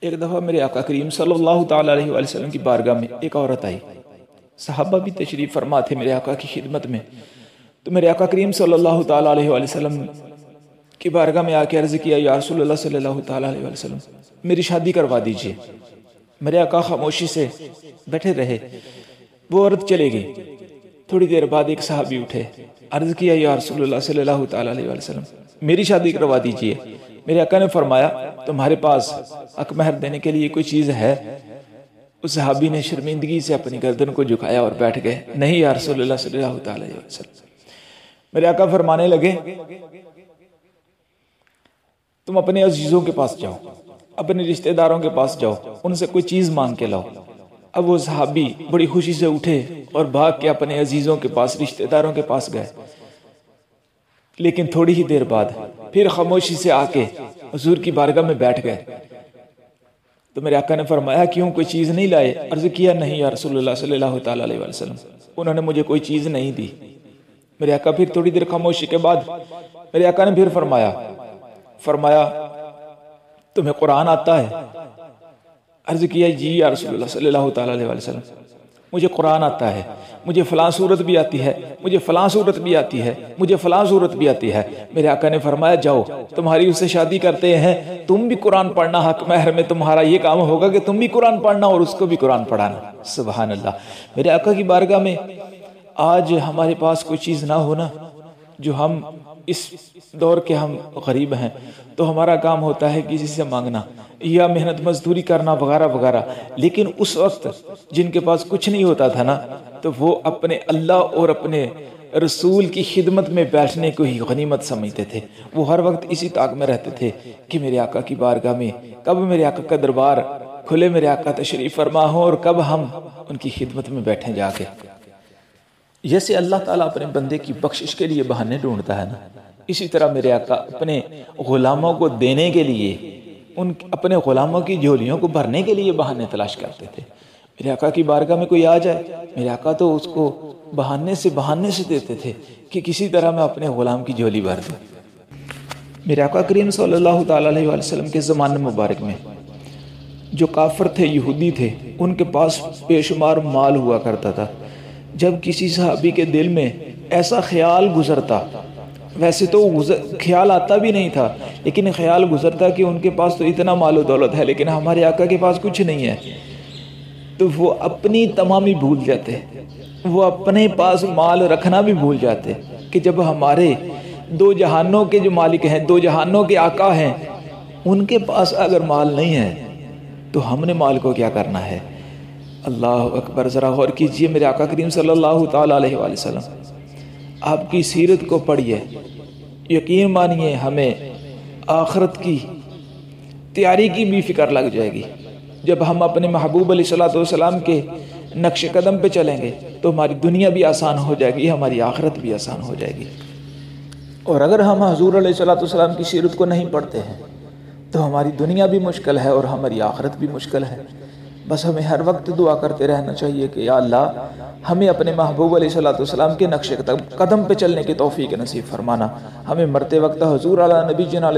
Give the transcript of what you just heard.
ایک دفعہ میرے آقا کریم صلی اللہ تعالیٰ علیہ وآلہ وسلم کی بارگاہ میں ایک عورت آئی. صحابہ بھی تشریف فرما تھے میرے آقا کی خدمت میں. تو میرے آقا کریم صلی اللہ تعالیٰ علیہ وآلہ وسلم کی بارگاہ میں آ کے عرض کیا یا رسول اللہ صلی اللہ تعالیٰ علیہ وآلہ وسلم میری شادی کروا دیجئے. میرے آقا خاموشی سے بیٹھے رہے. وہ عورت چلے گئی. تھوڑی دیر بعد ایک صحابی اٹھے, عرض کیا یا رسول اللہ صلی اللہ تعالیٰ علیہ وآلہ وسلم میری شادی کروا دیجئے. میرے آقا نے فرمایا تمہارے پاس حق مہر دینے کے لیے کوئی چیز ہے؟ اس صحابی نے شرمندگی سے اپنی گردن کو جھکایا اور بیٹھ گئے. نہیں یا رسول اللہ صلی اللہ تعالیٰ علیہ وسلم. میرے آقا فرمانے لگے تم اپنے عزیزوں کے پاس جاؤ, اپنے رشتہ داروں کے پاس جاؤ, ان سے کوئی چیز مانگ کے لاؤ. اب وہ صحابی بڑی خوشی سے اٹھے اور بھاگ کے اپنے عزیزوں کے پاس رشتہ داروں کے پاس گئے. لیکن تھوڑی ہی دیر بعد پھر خاموشی سے آ کے حضور کی بارگاہ میں بیٹھ گئے. تو میرے آقا نے فرمایا کیوں کوئی چیز نہیں لائے؟ عرض کیا نہیں یا رسول اللہ صلی اللہ تعالیٰ علیہ وسلم انہوں نے مجھے کوئی چیز نہیں دی. میرے آقا پھر تھوڑی دیر خاموشی کے بعد میرے آقا نے پھر فرمایا تمہیں قرآن آتا ہے؟ عرض کیا جی یا رسول اللہ صلی اللہ تعالیٰ علیہ وسلم مجھے قرآن آتا ہے, مجھے فلاں صورت بھی آتی ہے, مجھے فلاں صورت بھی آتی ہے, مجھے فلاں صورت بھی آتی ہے. میرے آقا نے فرمایا جاؤ تمہاری اس سے شادی کرتے ہیں, تم بھی قرآن پڑھنا, حق مہر میں تمہارا یہ کام ہوگا کہ تم بھی قرآن پڑھنا اور اس کو بھی قرآن پڑھانا. سبحان اللہ. میرے آقا کی بارگاہ میں آج ہمارے پاس کوئی چیز نہ ہونا, جو ہم اس دور کے ہم غریب ہیں تو ہمارا کام ہوتا ہے کسی سے مانگنا یا محنت مزدوری کرنا وغیرہ وغیرہ. لیکن اس وقت جن کے پاس کچھ نہیں ہوتا تھا نا, تو وہ اپنے اللہ اور اپنے رسول کی خدمت میں بیٹھنے کو ہی غنیمت سمجھتے تھے. وہ ہر وقت اسی طاق میں رہتے تھے کہ میرے آقا کی بارگاہ میں کب میرے آقا کا دربار کھلے, میرے آقا تشریف فرما ہو اور کب ہم ان کی خدمت میں بیٹھیں جا کے. جیسے اللہ تعالیٰ اپنے بندے کی بخشش کے لیے بہانے ڈھونڈتا ہے نا, اسی طرح میرے آقا اپنے غلاموں کو دینے کے لیے, اپنے غلاموں کی جھولیوں کو بھرنے کے لیے بہانے تلاش کرتے تھے. میرے آقا کی بارگاہ میں کوئی آ جائے, میرے آقا تو اس کو بہانے سے دیتے تھے کہ کسی طرح میں اپنے غلام کی جھولی بھر دوں. میرے آقا کریم صلی اللہ تعالیٰ علیہ وآلہ وسلم کے زمانے مبارک میں جو کافر تھے, یہودی تھے, ان کے پاس بے شمار مال ہوا کرتا تھا. جب کسی صحابی کے دل میں ایسا خیال گزرتا, ویسے تو خیال آتا بھی نہیں تھا, لیکن خیال گزرتا کہ ان کے پاس تو اتنا مال و دولت ہے لیکن ہمارے آقا کے پاس کچھ نہیں ہے, تو وہ اپنی تمامی بھول جاتے, وہ اپنے پاس مال رکھنا بھی بھول جاتے کہ جب ہمارے دو جہانوں کے جو مالک ہیں, دو جہانوں کے آقا ہیں, ان کے پاس اگر مال نہیں ہے تو ہم نے مال کو کیا کرنا ہے. اللہ اکبر. ذرا غور کیجئے میرے آقا کریم صلی اللہ تعالیٰ علیہ وآلہ وسلم آپ کی سیرت کو پڑھیے, یقین مانیے ہمیں آخرت کی تیاری کی بھی فکر لگ جائے گی. جب ہم اپنے محبوب علیہ الصلوۃ والسلام کے نقش قدم پہ چلیں گے تو ہماری دنیا بھی آسان ہو جائے گی, ہماری آخرت بھی آسان ہو جائے گی. اور اگر ہم حضور علیہ الصلوۃ والسلام کی سیرت کو نہیں پڑھتے ہیں تو ہماری دنیا بھی مشکل ہے اور ہماری آخرت بھی مشکل ہے. بس ہمیں ہر وقت دعا کرتے رہنا چاہیے کہ یا اللہ ہمیں اپنے محبوب علیہ الصلوۃ والسلام کے نقش قدم پہ چلنے کی توفیق نصیب فرمانا. ہمیں مرتے وقت حضور علی نبی جنا